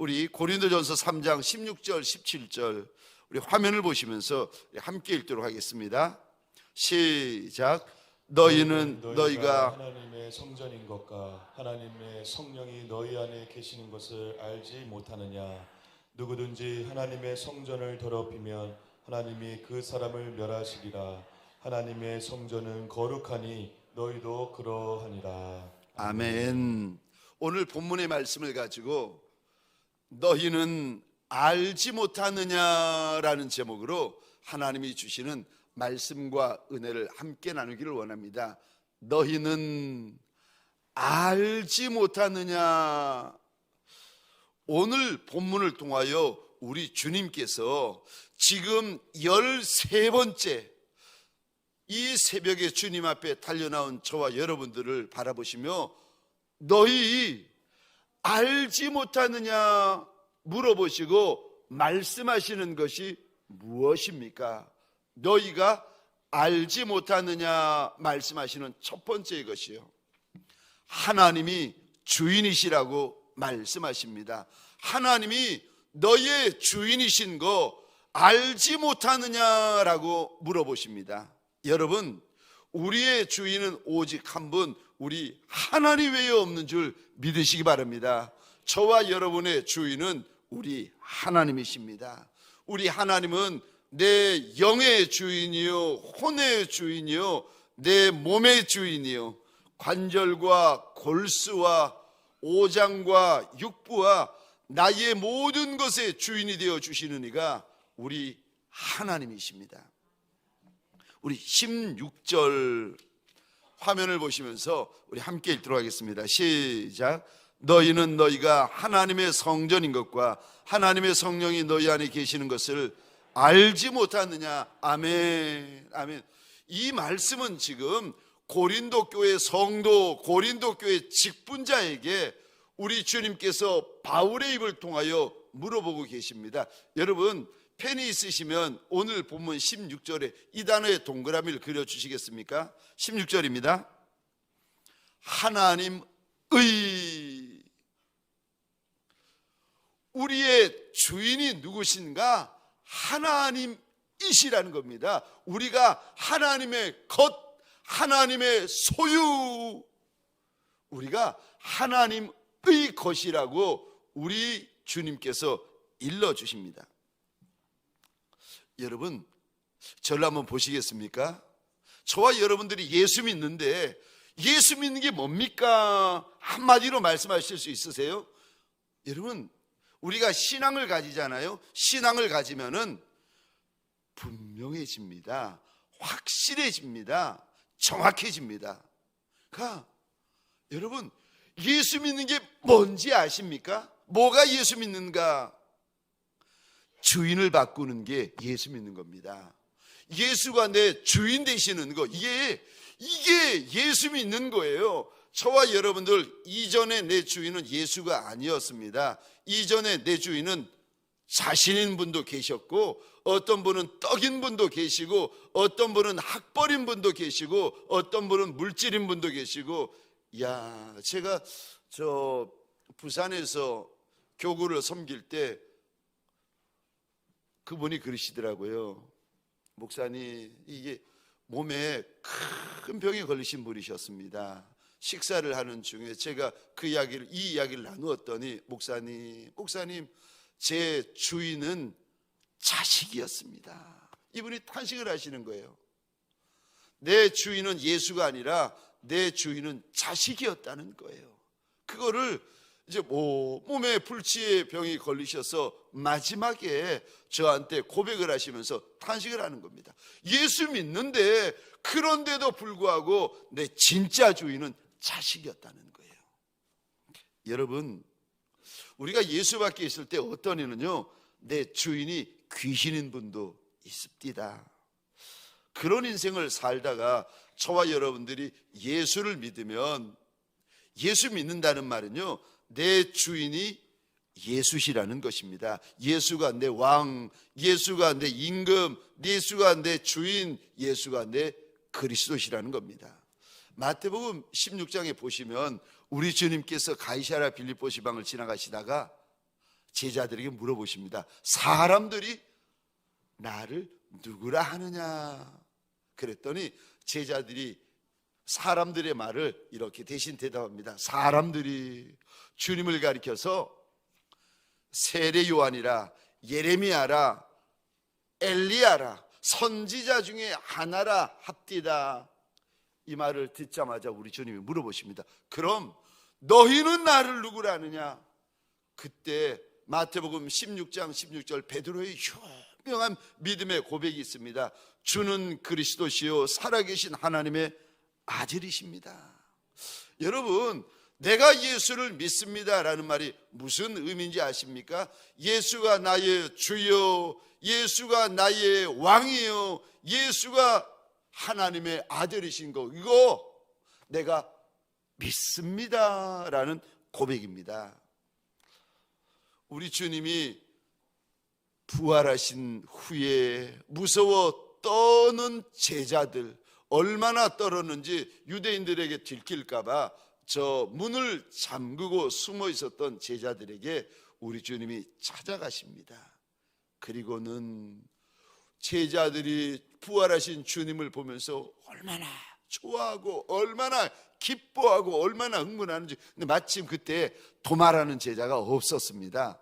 우리 고린도전서 3장 16절 17절 우리 화면을 보시면서 함께 읽도록 하겠습니다. 시작. 너희는 너희가 하나님의 성전인 것과 하나님의 성령이 너희 안에 계시는 것을 알지 못하느냐. 누구든지 하나님의 성전을 더럽히면 하나님이 그 사람을 멸하시리라. 하나님의 성전은 거룩하니 너희도 그러하니라. 아멘. 오늘 본문의 말씀을 가지고 너희는 알지 못하느냐라는 제목으로 하나님이 주시는 말씀과 은혜를 함께 나누기를 원합니다. 너희는 알지 못하느냐. 오늘 본문을 통하여 우리 주님께서 지금 13번째 이 새벽에 주님 앞에 달려나온 저와 여러분들을 바라보시며 너희 알지 못하느냐 물어보시고 말씀하시는 것이 무엇입니까? 너희가 알지 못하느냐 말씀하시는 첫 번째 것이요, 하나님이 주인이시라고 말씀하십니다. 하나님이 너희의 주인이신 거 알지 못하느냐라고 물어보십니다. 여러분, 우리의 주인은 오직 한 분, 우리 하나님 외에 없는 줄 믿으시기 바랍니다. 저와 여러분의 주인은 우리 하나님이십니다. 우리 하나님은 내 영의 주인이요, 혼의 주인이요, 내 몸의 주인이요, 관절과 골수와 오장과 육부와 나의 모든 것의 주인이 되어 주시는 이가 우리 하나님이십니다. 우리 16절 화면을 보시면서 우리 함께 읽도록 하겠습니다. 시작. 너희는 너희가 하나님의 성전인 것과 하나님의 성령이 너희 안에 계시는 것을 알지 못하느냐. 아멘. 아멘. 이 말씀은 지금 고린도 교회 성도, 고린도 교회 직분자에게 우리 주님께서 바울의 입을 통하여 물어보고 계십니다. 여러분, 펜이 있으시면 오늘 본문 16절에 이 단어의 동그라미를 그려주시겠습니까? 16절입니다. 하나님의, 우리의 주인이 누구신가? 하나님이시라는 겁니다. 우리가 하나님의 것, 하나님의 소유, 우리가 하나님의 것이라고 우리 주님께서 일러주십니다. 여러분, 저를 한번 보시겠습니까? 저와 여러분들이 예수 믿는데 예수 믿는 게 뭡니까? 한마디로 말씀하실 수 있으세요? 여러분, 우리가 신앙을 가지잖아요. 신앙을 가지면은 분명해집니다. 확실해집니다. 정확해집니다. 그러니까 여러분, 예수 믿는 게 뭔지 아십니까? 뭐가 예수 믿는가? 주인을 바꾸는 게 예수 믿는 겁니다. 예수가 내 주인 되시는 거, 이게 예수 믿는 거예요. 저와 여러분들, 이전에 내 주인은 예수가 아니었습니다. 이전에 내 주인은 자신인 분도 계셨고, 어떤 분은 떡인 분도 계시고, 어떤 분은 학벌인 분도 계시고, 어떤 분은 물질인 분도 계시고. 제가 부산에서 교구를 섬길 때 그분이 그러시더라고요. 목사님, 이게 몸에 큰 병에 걸리신 분이셨습니다. 식사를 하는 중에 제가 이 이야기를 나누었더니 목사님, 제 주인은 자식이었습니다. 이분이 탄식을 하시는 거예요. 내 주인은 예수가 아니라 내 주인은 자식이었다는 거예요. 그거를 이제 몸에 불치의 병이 걸리셔서 마지막에 저한테 고백을 하시면서 탄식을 하는 겁니다. 예수 믿는데, 그런데도 불구하고 내 진짜 주인은 자식이었다는 거예요. 여러분, 우리가 예수 밖에 있을 때 어떤 이는요, 내 주인이 귀신인 분도 있습니다. 그런 인생을 살다가 저와 여러분들이 예수를 믿으면, 예수 믿는다는 말은요, 내 주인이 예수시라는 것입니다. 예수가 내 왕, 예수가 내 임금, 예수가 내 주인, 예수가 내 그리스도시라는 겁니다. 마태복음 16장에 보시면 우리 주님께서 가이사랴 빌립보 지방을 지나가시다가 제자들에게 물어보십니다. 사람들이 나를 누구라 하느냐? 그랬더니 제자들이 사람들의 말을 이렇게 대신 대답합니다. 사람들이 주님을 가리켜서 세례 요한이라, 예레미야라, 엘리야라, 선지자 중에 하나라 합디다. 이 말을 듣자마자 우리 주님이 물어보십니다. 그럼 너희는 나를 누구라 하느냐? 그때 마태복음 16장 16절 베드로의 유명한 믿음의 고백이 있습니다. 주는 그리스도시요 살아계신 하나님의 아들이십니다. 여러분, 내가 예수를 믿습니다라는 말이 무슨 의미인지 아십니까? 예수가 나의 주요, 예수가 나의 왕이요, 예수가 하나님의 아들이신 거, 이거 내가 믿습니다라는 고백입니다. 우리 주님이 부활하신 후에 무서워 떠는 제자들, 얼마나 떨었는지 유대인들에게 들킬까봐 저 문을 잠그고 숨어 있었던 제자들에게 우리 주님이 찾아가십니다. 그리고는 제자들이 부활하신 주님을 보면서 얼마나 좋아하고 얼마나 기뻐하고 얼마나 흥분하는지. 근데 마침 그때 도마라는 제자가 없었습니다.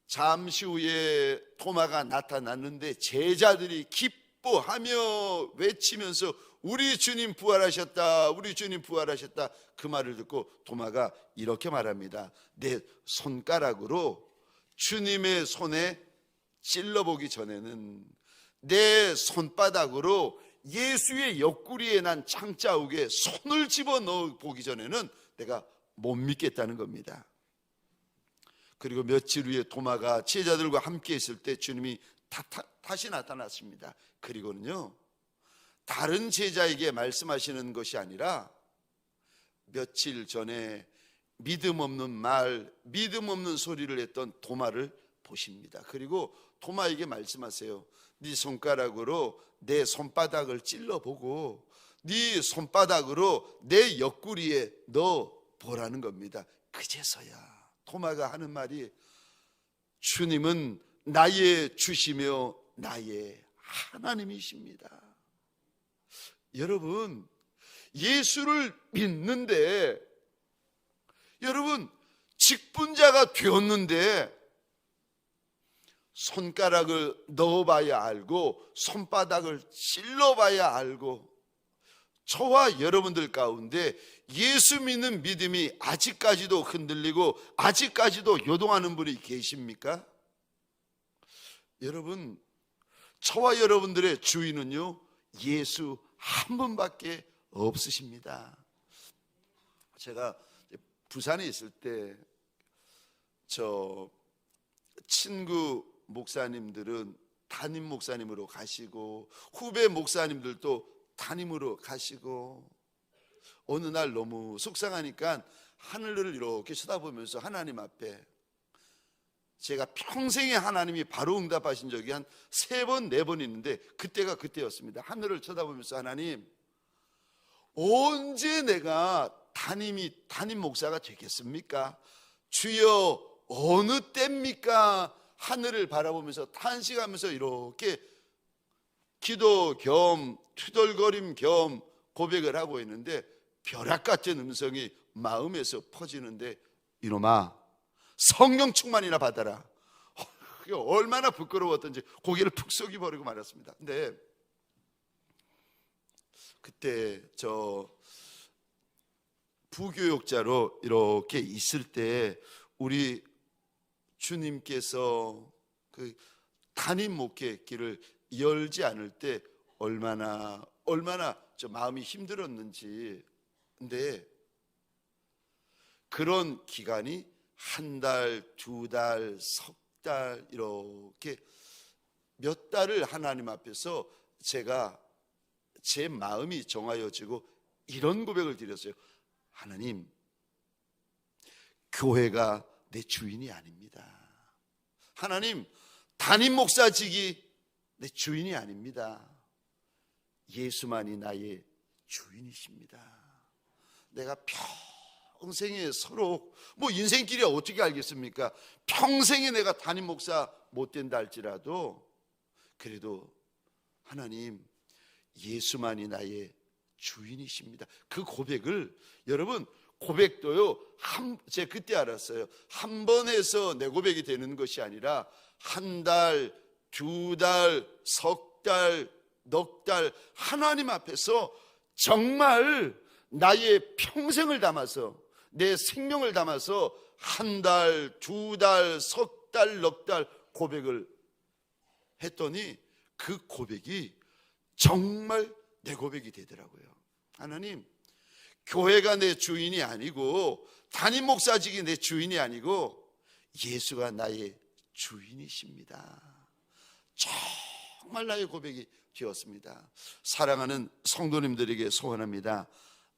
잠시 후에 도마가 나타났는데 제자들이 기뻐하며 외치면서 우리 주님 부활하셨다, 우리 주님 부활하셨다. 그 말을 듣고 도마가 이렇게 말합니다. 내 손가락으로 주님의 손에 찔러보기 전에는, 내 손바닥으로 예수의 옆구리에 난 창자욱에 손을 집어넣어 보기 전에는 내가 못 믿겠다는 겁니다. 그리고 며칠 후에 도마가 제자들과 함께 있을 때 주님이 다시 나타났습니다. 그리고는요, 다른 제자에게 말씀하시는 것이 아니라 며칠 전에 믿음 없는 말, 믿음 없는 소리를 했던 도마를 보십니다. 그리고 도마에게 말씀하세요. 네 손가락으로 내 손바닥을 찔러보고 네 손바닥으로 내 옆구리에 넣어 보라는 겁니다. 그제서야 도마가 하는 말이 주님은 나의 주시며 나의 하나님이십니다. 여러분, 예수를 믿는데, 여러분 직분자가 되었는데 손가락을 넣어봐야 알고 손바닥을 찔러봐야 알고, 저와 여러분들 가운데 예수 믿는 믿음이 아직까지도 흔들리고 아직까지도 요동하는 분이 계십니까? 여러분, 저와 여러분들의 주인은요, 예수 한 분밖에 없으십니다. 제가 부산에 있을 때 저 친구 목사님들은 담임 목사님으로 가시고 후배 목사님들도 담임으로 가시고, 어느 날 너무 속상하니까 하늘을 이렇게 쳐다보면서 하나님 앞에, 제가 평생에 하나님이 바로 응답하신 적이 한 3번, 4번 있는데 그때가 그때였습니다. 하늘을 쳐다보면서 하나님, 언제 내가 담임 목사가 되겠습니까? 주여, 어느 때입니까? 하늘을 바라보면서 탄식하면서 이렇게 기도 겸 투덜거림 겸 고백을 하고 있는데 벼락 같은 음성이 마음에서 퍼지는데, 이놈아 성령 충만이나 받아라. 얼마나 부끄러웠던지 고개를 푹 숙여버리고 말았습니다. 근데 그때 저 부교육자로 이렇게 있을 때 우리 주님께서 그 담임 목회 길을 열지 않을 때 얼마나 저 마음이 힘들었는지. 근데 그런 기간이 1달, 2달, 석 달 이렇게 몇 달을 하나님 앞에서 제가 제 마음이 정하여지고 이런 고백을 드렸어요. 하나님, 교회가 내 주인이 아닙니다. 하나님, 담임 목사직이 내 주인이 아닙니다. 예수만이 나의 주인이십니다. 내가 평생에 서로 뭐 인생길이 어떻게 알겠습니까? 평생에 내가 담임 목사 못 된다 할지라도 그래도 하나님 예수만이 나의 주인이십니다. 그 고백을 여러분 고백도요 제가 그때 알았어요. 한 번 해서 내 고백이 되는 것이 아니라 한 달, 두 달, 석 달, 넉 달 하나님 앞에서 정말 나의 평생을 담아서 내 생명을 담아서 한 달, 두 달, 석 달, 넉 달 고백을 했더니 그 고백이 정말 내 고백이 되더라고요. 하나님, 교회가 내 주인이 아니고 담임 목사직이 내 주인이 아니고 예수가 나의 주인이십니다. 정말 나의 고백이 되었습니다. 사랑하는 성도님들에게 소원합니다.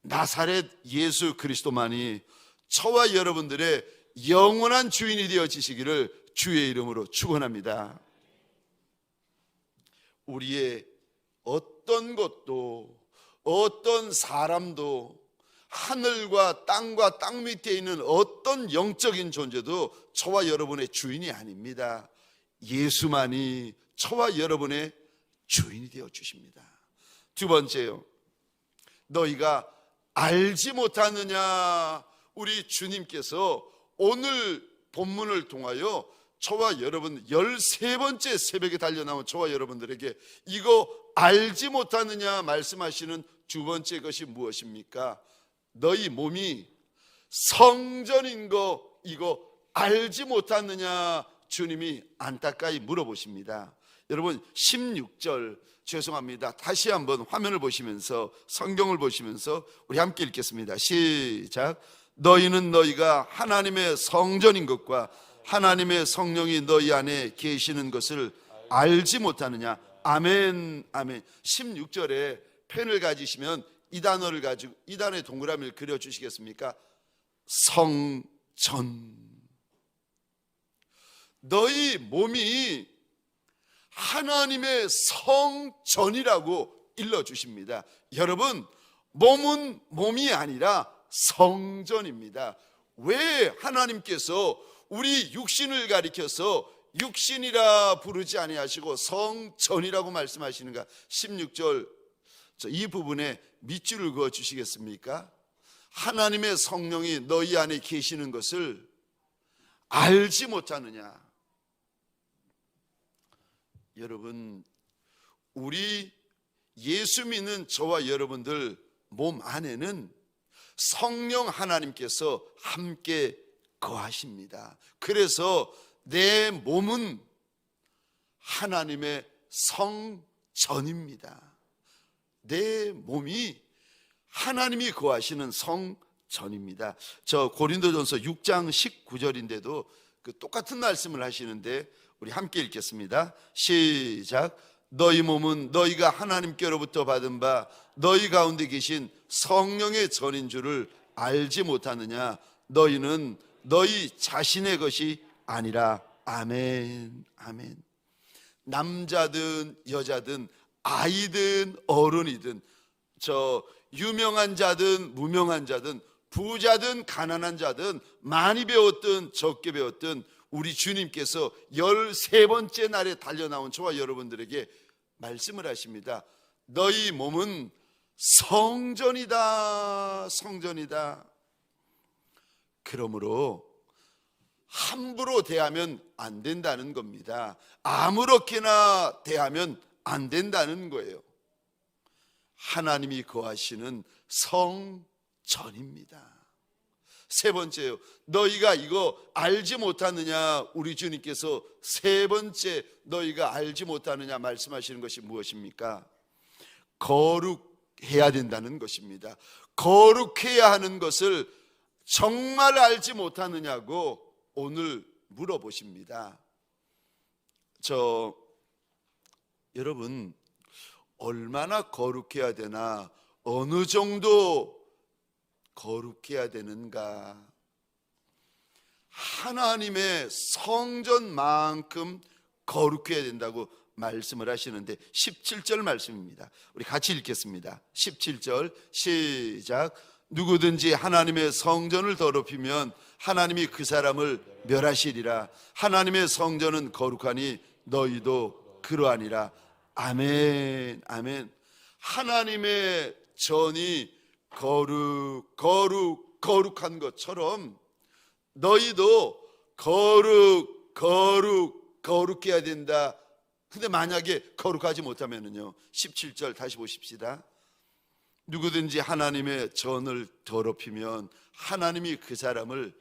나사렛 예수 그리스도만이 저와 여러분들의 영원한 주인이 되어지시기를 주의 이름으로 축원합니다. 우리의 어떤 것도 어떤 사람도 하늘과 땅과 땅 밑에 있는 어떤 영적인 존재도 저와 여러분의 주인이 아닙니다. 예수만이 저와 여러분의 주인이 되어 주십니다. 두 번째요, 너희가 알지 못하느냐. 우리 주님께서 오늘 본문을 통하여 저와 여러분 13번째 새벽에 달려나온 저와 여러분들에게 이거 알지 못하느냐 말씀하시는 두 번째 것이 무엇입니까? 너희 몸이 성전인 거 이거 알지 못하느냐 주님이 안타까이 물어보십니다. 여러분 16절 죄송합니다. 다시 한번 화면을 보시면서 성경을 보시면서 우리 함께 읽겠습니다. 시작. 너희는 너희가 하나님의 성전인 것과 하나님의 성령이 너희 안에 계시는 것을 알지 못하느냐. 아멘, 아멘. 16절에 펜을 가지시면 이 단어를 가지고 이 단어의 동그라미를 그려주시겠습니까? 성전. 너희 몸이 하나님의 성전이라고 일러주십니다. 여러분, 몸은 몸이 아니라 성전입니다. 왜 하나님께서 우리 육신을 가리켜서 육신이라 부르지 아니하시고 성전이라고 말씀하시는가? 16절 이 부분에 밑줄을 그어 주시겠습니까? 하나님의 성령이 너희 안에 계시는 것을 알지 못하느냐. 여러분, 우리 예수 믿는 저와 여러분들 몸 안에는 성령 하나님께서 함께 거하십니다. 그래서 내 몸은 하나님의 성전입니다. 내 몸이 하나님이 거하시는 성전입니다. 저 고린도전서 6장 19절인데도 그 똑같은 말씀을 하시는데 우리 함께 읽겠습니다. 시작. 너희 몸은 너희가 하나님께로부터 받은 바 너희 가운데 계신 성령의 전인 줄을 알지 못하느냐. 너희는 너희 자신의 것이 아니라. 아멘, 아멘. 남자든 여자든 아이든 어른이든 저 유명한 자든 무명한 자든 부자든 가난한 자든 많이 배웠든 적게 배웠든 우리 주님께서 13번째 날에 달려나온 저와 여러분들에게 말씀을 하십니다. 너희 몸은 성전이다, 성전이다. 그러므로 함부로 대하면 안 된다는 겁니다. 아무렇게나 대하면 안 된다는 거예요. 하나님이 거하시는 성전입니다. 세 번째요, 너희가 이거 알지 못하느냐. 우리 주님께서 세 번째 너희가 알지 못하느냐 말씀하시는 것이 무엇입니까? 거룩해야 된다는 것입니다. 거룩해야 하는 것을 정말 알지 못하느냐고 오늘 물어보십니다. 여러분, 얼마나 거룩해야 되나, 어느 정도 거룩해야 되는가? 하나님의 성전만큼 거룩해야 된다고 말씀을 하시는데 17절 말씀입니다. 우리 같이 읽겠습니다. 17절 시작. 누구든지 하나님의 성전을 더럽히면 하나님이 그 사람을 멸하시리라. 하나님의 성전은 거룩하니 너희도 그러하니라. 아멘. 아멘. 하나님의 전이 거룩한 것처럼 너희도 거룩해야 된다. 근데 만약에 거룩하지 못하면은요, 17절 다시 보십시다. 누구든지 하나님의 전을 더럽히면 하나님이 그 사람을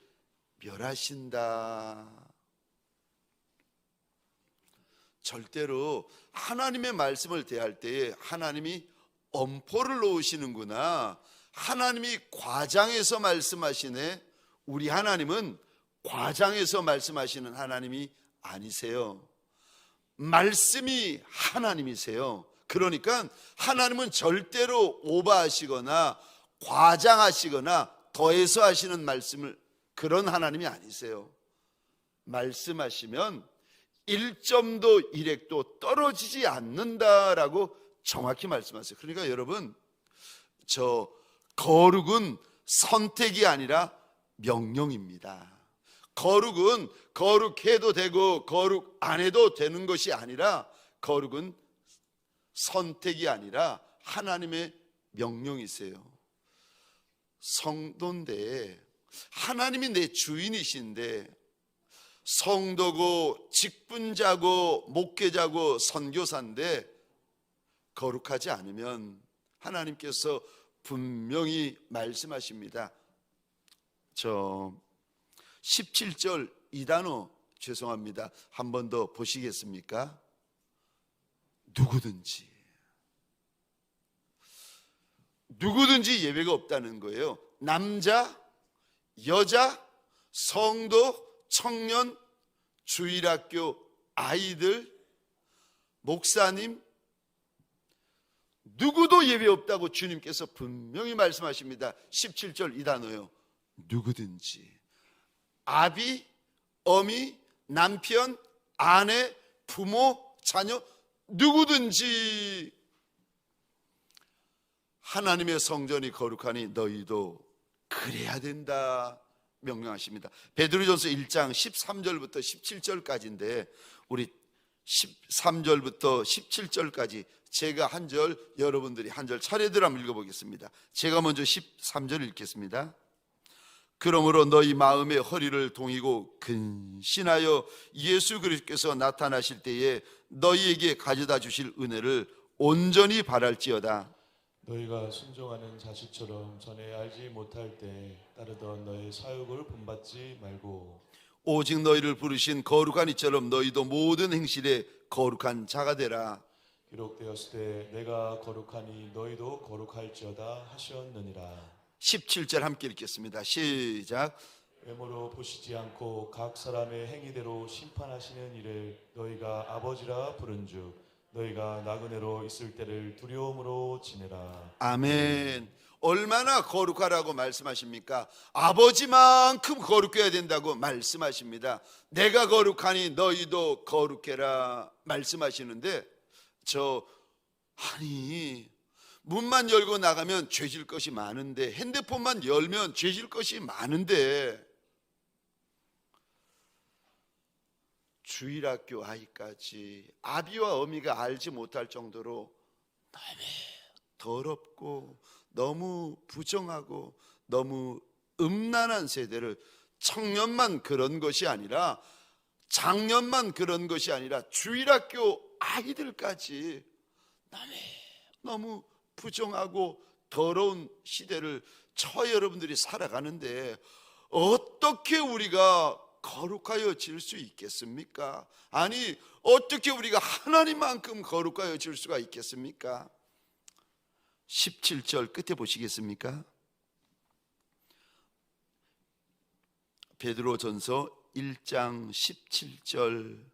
멸하신다. 절대로 하나님의 말씀을 대할 때에 하나님이 엄포를 놓으시는구나, 하나님이 과장해서 말씀하시네, 우리 하나님은 과장해서 말씀하시는 하나님이 아니세요. 말씀이 하나님이세요. 그러니까 하나님은 절대로 오버하시거나 과장하시거나 더해서 하시는 말씀을, 그런 하나님이 아니세요. 말씀하시면 1점도 1핵도 떨어지지 않는다라고 정확히 말씀하세요. 그러니까 여러분, 저 거룩은 선택이 아니라 명령입니다. 거룩은 거룩해도 되고 거룩 안 해도 되는 것이 아니라, 거룩은 선택이 아니라 하나님의 명령이세요. 성도인데, 하나님이 내 주인이신데, 성도고 직분자고 목회자고 선교사인데 거룩하지 않으면 하나님께서 분명히 말씀하십니다. 저 17절 이 단어 죄송합니다. 한 번 더 보시겠습니까? 누구든지 예외가 없다는 거예요. 남자, 여자, 성도, 청년, 주일학교 아이들, 목사님, 누구도 예외 없다고 주님께서 분명히 말씀하십니다. 17절 이 단어요. 누구든지. 아비, 어미, 남편, 아내, 부모, 자녀, 누구든지. 하나님의 성전이 거룩하니 너희도 그래야 된다 명령하십니다. 베드로전서 1장 13절부터 17절까지인데 우리 13절부터 17절까지 제가 한 절, 여러분들이 한 절 차례대로 한번 읽어보겠습니다. 제가 먼저 13절 읽겠습니다. 그러므로 너희 마음의 허리를 동이고 근신하여 예수 그리스도께서 나타나실 때에 너희에게 가져다 주실 은혜를 온전히 바랄지어다. 너희가 순종하는 자식처럼 전에 알지 못할 때 따르던 너희 사욕을 본받지 말고 오직 너희를 부르신 거룩한 이처럼 너희도 모든 행실에 거룩한 자가 되라. 기록되었을 때 내가 거룩하니 너희도 거룩할지어다 하셨느니라. 17절 함께 읽겠습니다. 시작. 외모로 보시지 않고 각 사람의 행위대로 심판하시는 이를 너희가 아버지라 부른즉 너희가 나그네로 있을 때를 두려움으로 지내라. 아멘. 얼마나 거룩하라고 말씀하십니까? 아버지만큼 거룩해야 된다고 말씀하십니다. 내가 거룩하니 너희도 거룩해라 말씀하시는데, 아니 문만 열고 나가면 죄질 것이 많은데, 핸드폰만 열면 죄질 것이 많은데, 주일학교 아이까지 아비와 어미가 알지 못할 정도로 너무 더럽고 너무 부정하고 너무 음란한 세대를, 청년만 그런 것이 아니라 장년만 그런 것이 아니라 주일학교 아이들까지 너무 부정하고 더러운 시대를 여러분들이 살아가는데 어떻게 우리가 거룩하여질 수 있겠습니까? 아니, 어떻게 우리가 하나님만큼 거룩하여질 수가 있겠습니까? 17절 끝에 보시겠습니까? 베드로전서 1장 17절.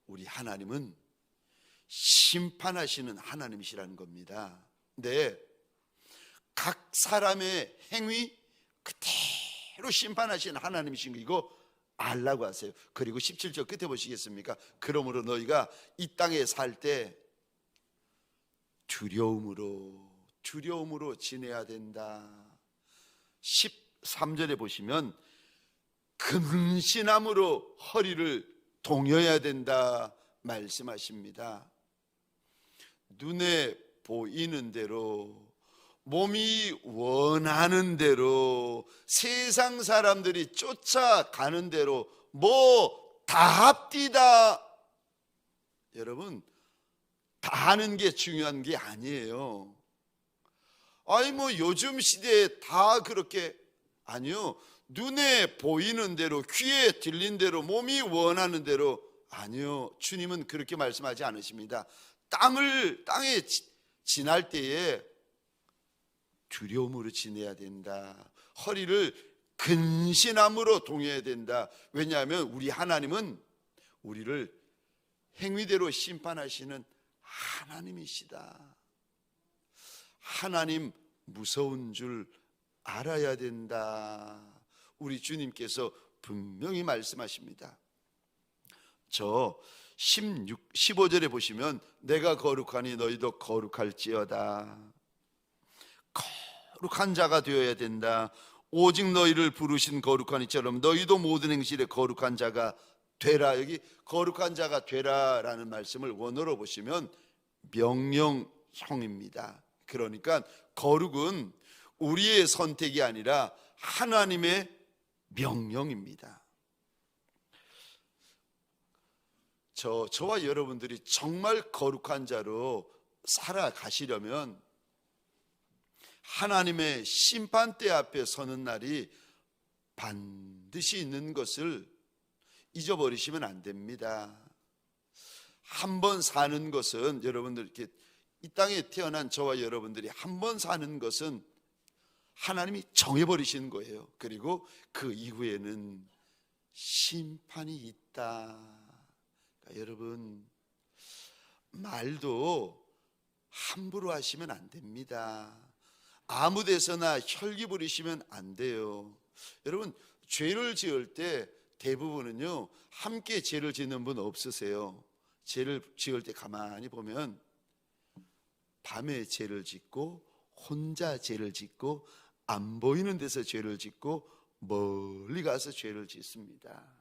우리 하나님은 심판하시는 하나님이시라는 겁니다. 근데 각 사람의 행위 그대로 심판하시는 하나님이신 거 이거 알라고 하세요. 그리고 17절 끝에 보시겠습니까? 그러므로 너희가 이 땅에 살 때 두려움으로 두려움으로 지내야 된다. 13절에 보시면 근신함으로 허리를 동여야 된다 말씀하십니다. 눈에 보이는 대로, 몸이 원하는 대로, 세상 사람들이 쫓아가는 대로 뭐 다 합디다. 여러분, 다 하는 게 중요한 게 아니에요. 아니 뭐 요즘 시대에 다 그렇게, 아니요. 눈에 보이는 대로, 귀에 들린 대로, 몸이 원하는 대로, 아니요. 주님은 그렇게 말씀하지 않으십니다. 땅에 지날 때에 두려움으로 지내야 된다. 허리를 근신함으로 동여야 된다. 왜냐하면 우리 하나님은 우리를 행위대로 심판하시는 하나님이시다. 하나님 무서운 줄 알아야 된다. 우리 주님께서 분명히 말씀하십니다. 저 15절에 보시면 내가 거룩하니 너희도 거룩할지어다. 거룩한 자가 되어야 된다. 오직 너희를 부르신 거룩한 이처럼 너희도 모든 행실에 거룩한 자가 되라. 여기 거룩한 자가 되라라는 말씀을 원어로 보시면 명령형입니다. 그러니까 거룩은 우리의 선택이 아니라 하나님의 명령입니다. 저와 여러분들이 정말 거룩한 자로 살아가시려면 하나님의 심판대 앞에 서는 날이 반드시 있는 것을 잊어버리시면 안 됩니다. 한 번 사는 것은, 여러분들 이렇게 이 땅에 태어난 저와 여러분들이 한 번 사는 것은 하나님이 정해버리신 거예요. 그리고 그 이후에는 심판이 있다. 그러니까 여러분, 말도 함부로 하시면 안 됩니다. 아무 데서나 혈기 부리시면 안 돼요. 여러분, 죄를 지을 때 대부분은요, 함께 죄를 짓는 분 없으세요? 죄를 지을 때 가만히 보면 밤에 죄를 짓고, 혼자 죄를 짓고, 안 보이는 데서 죄를 짓고, 멀리 가서 죄를 짓습니다.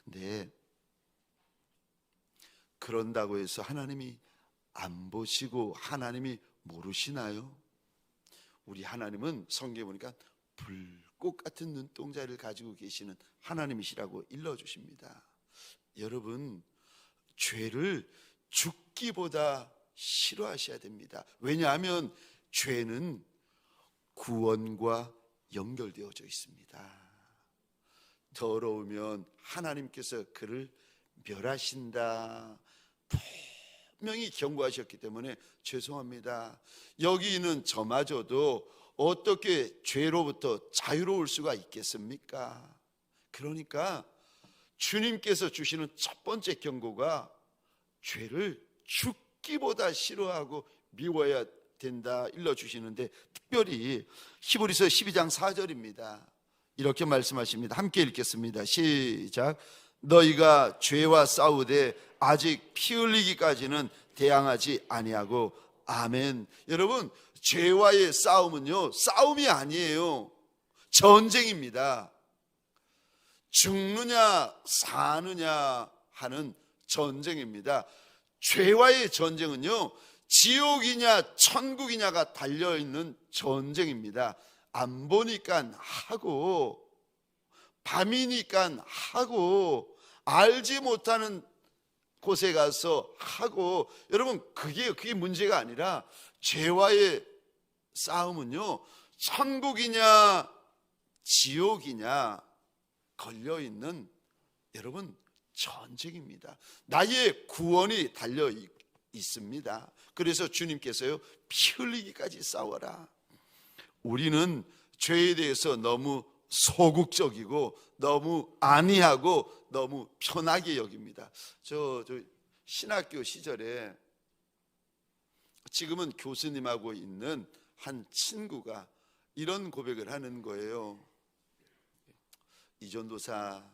근데 그런다고 해서 하나님이 안 보시고 하나님이 모르시나요? 우리 하나님은 성경에 보니까 불꽃 같은 눈동자를 가지고 계시는 하나님이시라고 일러주십니다. 여러분, 죄를 죽기보다 싫어하셔야 됩니다. 왜냐하면 죄는 구원과 연결되어져 있습니다. 더러우면 하나님께서 그를 멸하신다. 분명히 경고하셨기 때문에 죄송합니다. 여기 있는 저마저도 어떻게 죄로부터 자유로울 수가 있겠습니까? 그러니까 주님께서 주시는 첫 번째 경고가 죄를 죽기보다 싫어하고 미워해야 된다 일러주시는데, 특별히 히브리서 12장 4절입니다. 이렇게 말씀하십니다. 함께 읽겠습니다. 시작. 너희가 죄와 싸우되 아직 피 흘리기까지는 대항하지 아니하고. 아멘. 여러분, 죄와의 싸움은요, 싸움이 아니에요. 전쟁입니다. 죽느냐 사느냐 하는 전쟁입니다. 죄와의 전쟁은요, 지옥이냐 천국이냐가 달려있는 전쟁입니다. 안 보니까 하고, 밤이니까 하고, 알지 못하는 곳에 가서 하고. 여러분, 그게 문제가 아니라 죄와의 싸움은요, 천국이냐 지옥이냐 걸려있는, 여러분, 전쟁입니다. 나의 구원이 달려 있습니다. 그래서 주님께서요, 피 흘리기까지 싸워라. 우리는 죄에 대해서 너무 소극적이고 너무 안이하고 너무 편하게 여깁니다. 저 신학교 시절에 지금은 교수님하고 있는 한 친구가 이런 고백을 하는 거예요. 이전도사,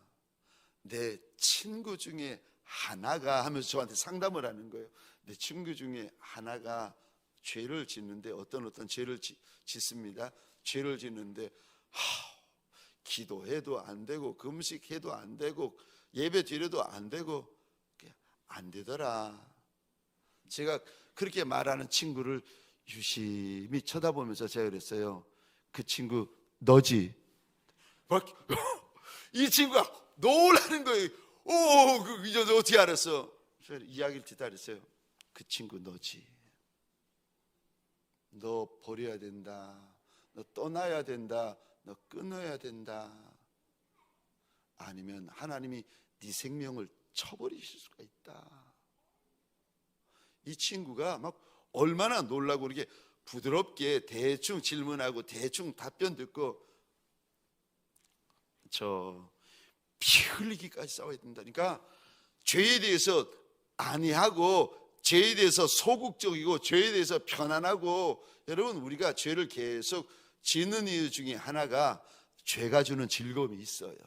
내 친구 중에 하나가, 하면서 저한테 상담을 하는 거예요. 내 친구 중에 하나가 죄를 짓는데 어떤 죄를 짓습니다. 죄를 짓는데 기도해도 안 되고 금식해도 안 되고 예배 드려도 안 되고 안 되더라. 제가 그렇게 말하는 친구를 유심히 쳐다보면서 제가 그랬어요. 그 친구 너지? 이 친구가 놀라는 거예요. 이제 어떻게 알았어? 제가 이야기를 듣다 그랬어요. 그 친구 너지? 너 버려야 된다. 너 떠나야 된다. 너 끊어야 된다. 아니면 하나님이 네 생명을 쳐버리실 수가 있다. 이 친구가 막 얼마나 놀라고 이렇게 부드럽게 대충 질문하고 대충 답변 듣고 피 흘리기까지 싸워야 된다니까. 죄에 대해서 안이하고 죄에 대해서 소극적이고 죄에 대해서 편안하고, 여러분 우리가 죄를 계속 짓는 이유 중에 하나가 죄가 주는 즐거움이 있어요.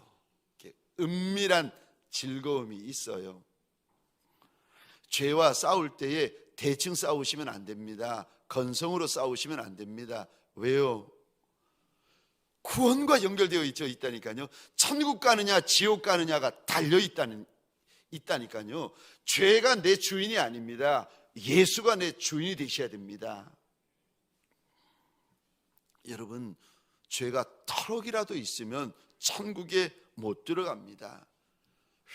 은밀한 즐거움이 있어요. 죄와 싸울 때에 대충 싸우시면 안 됩니다. 건성으로 싸우시면 안 됩니다. 왜요? 구원과 연결되어 있다니까요. 천국 가느냐 지옥 가느냐가 달려 있다니까요. 죄가 내 주인이 아닙니다. 예수가 내 주인이 되셔야 됩니다. 여러분, 죄가 털럭이라도 있으면 천국에 못 들어갑니다.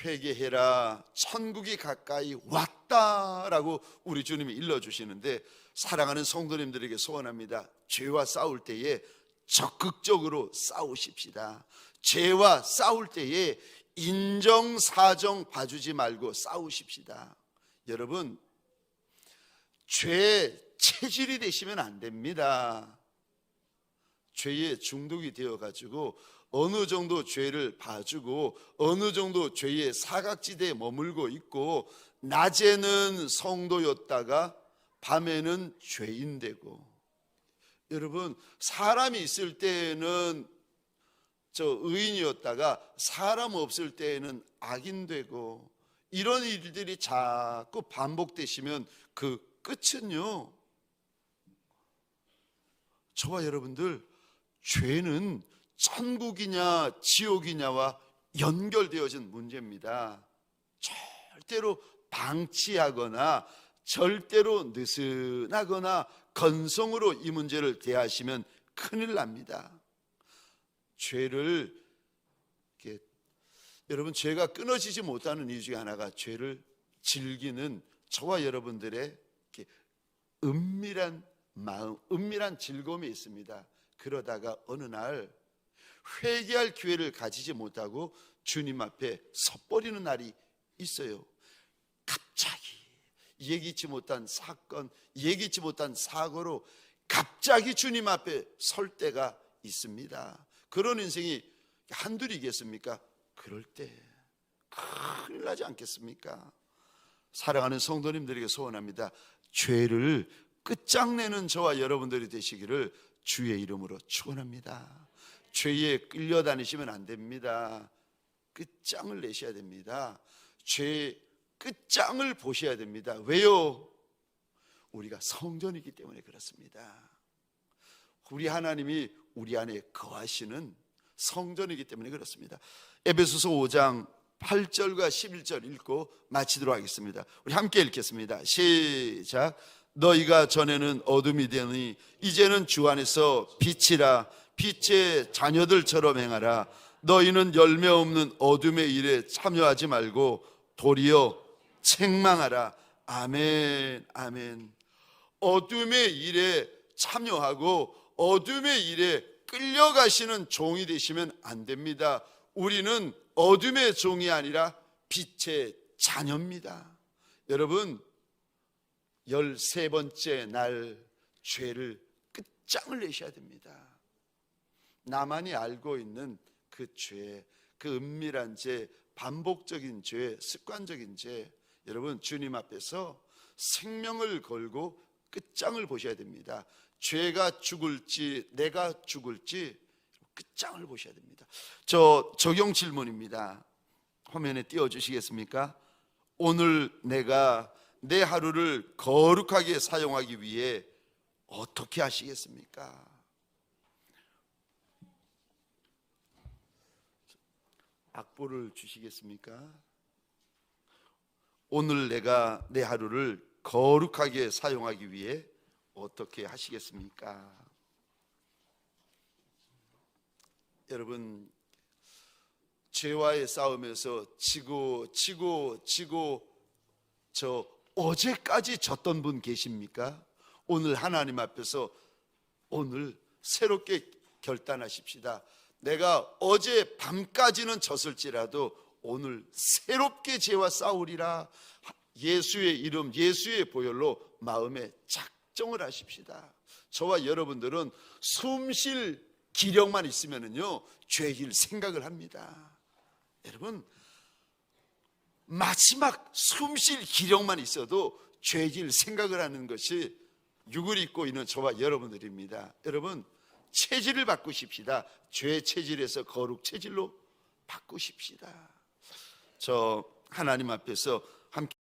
회개해라, 천국이 가까이 왔다라고 우리 주님이 일러주시는데, 사랑하는 성도님들에게 소원합니다. 죄와 싸울 때에 적극적으로 싸우십시다. 죄와 싸울 때에 인정사정 봐주지 말고 싸우십시다. 여러분, 죄 체질이 되시면 안 됩니다. 죄에 중독이 되어가지고 어느 정도 죄를 봐주고 어느 정도 죄의 사각지대에 머물고 있고, 낮에는 성도였다가 밤에는 죄인 되고, 여러분 사람이 있을 때는 의인이었다가 사람 없을 때에는 악인 되고, 이런 일들이 자꾸 반복되시면 그 끝은요, 저와 여러분들 죄는 천국이냐 지옥이냐와 연결되어진 문제입니다. 절대로 방치하거나 절대로 느슨하거나 건성으로 이 문제를 대하시면 큰일 납니다. 여러분, 죄가 끊어지지 못하는 이유 중에 하나가 죄를 즐기는 저와 여러분들의 은밀한 마음, 은밀한 즐거움이 있습니다. 그러다가 어느 날 회개할 기회를 가지지 못하고 주님 앞에 섰버리는 날이 있어요. 갑자기 예기치 못한 사건, 예기치 못한 사고로 갑자기 주님 앞에 설 때가 있습니다. 그런 인생이 한둘이겠습니까? 그럴 때 큰일 나지 않겠습니까? 사랑하는 성도님들에게 소원합니다. 죄를 끝장내는 저와 여러분들이 되시기를 주의 이름으로 축원합니다. 죄에 끌려다니시면 안 됩니다. 끝장을 내셔야 됩니다. 죄의 끝장을 보셔야 됩니다. 왜요? 우리가 성전이기 때문에 그렇습니다. 우리 하나님이 우리 안에 거하시는 성전이기 때문에 그렇습니다. 에베소서 5장 8절과 11절 읽고 마치도록 하겠습니다. 우리 함께 읽겠습니다. 시작. 너희가 전에는 어둠이 되니 이제는 주 안에서 빛이라. 빛의 자녀들처럼 행하라. 너희는 열매 없는 어둠의 일에 참여하지 말고 도리어 책망하라. 아멘, 아멘. 어둠의 일에 참여하고 어둠의 일에 끌려가시는 종이 되시면 안 됩니다. 우리는 어둠의 종이 아니라 빛의 자녀입니다. 여러분, 13번째 날 죄를 끝장을 내셔야 됩니다. 나만이 알고 있는 그 죄, 그 은밀한 죄, 반복적인 죄, 습관적인 죄, 여러분 주님 앞에서 생명을 걸고 끝장을 보셔야 됩니다. 죄가 죽을지 내가 죽을지 끝장을 보셔야 됩니다. 적용 질문입니다. 화면에 띄워주시겠습니까? 오늘 내가 내 하루를 거룩하게 사용하기 위해 어떻게 하시겠습니까? 악보를 주시겠습니까? 오늘 내가 내 하루를 거룩하게 사용하기 위해 어떻게 하시겠습니까? 여러분, 죄와의 싸움에서 지고 저 어제까지 졌던 분 계십니까? 오늘 하나님 앞에서 오늘 새롭게 결단하십시다. 내가 어제 밤까지는 졌을지라도 오늘 새롭게 죄와 싸우리라. 예수의 이름, 예수의 보혈로 마음에 작정을 하십시다. 저와 여러분들은 숨 쉴 기력만 있으면은요, 죄일 생각을 합니다. 여러분, 마지막 숨 쉴 기력만 있어도 죄질 생각을 하는 것이 육을 입고 있는 저와 여러분들입니다. 여러분, 체질을 바꾸십시다. 죄 체질에서 거룩 체질로 바꾸십시다. 저 하나님 앞에서 함께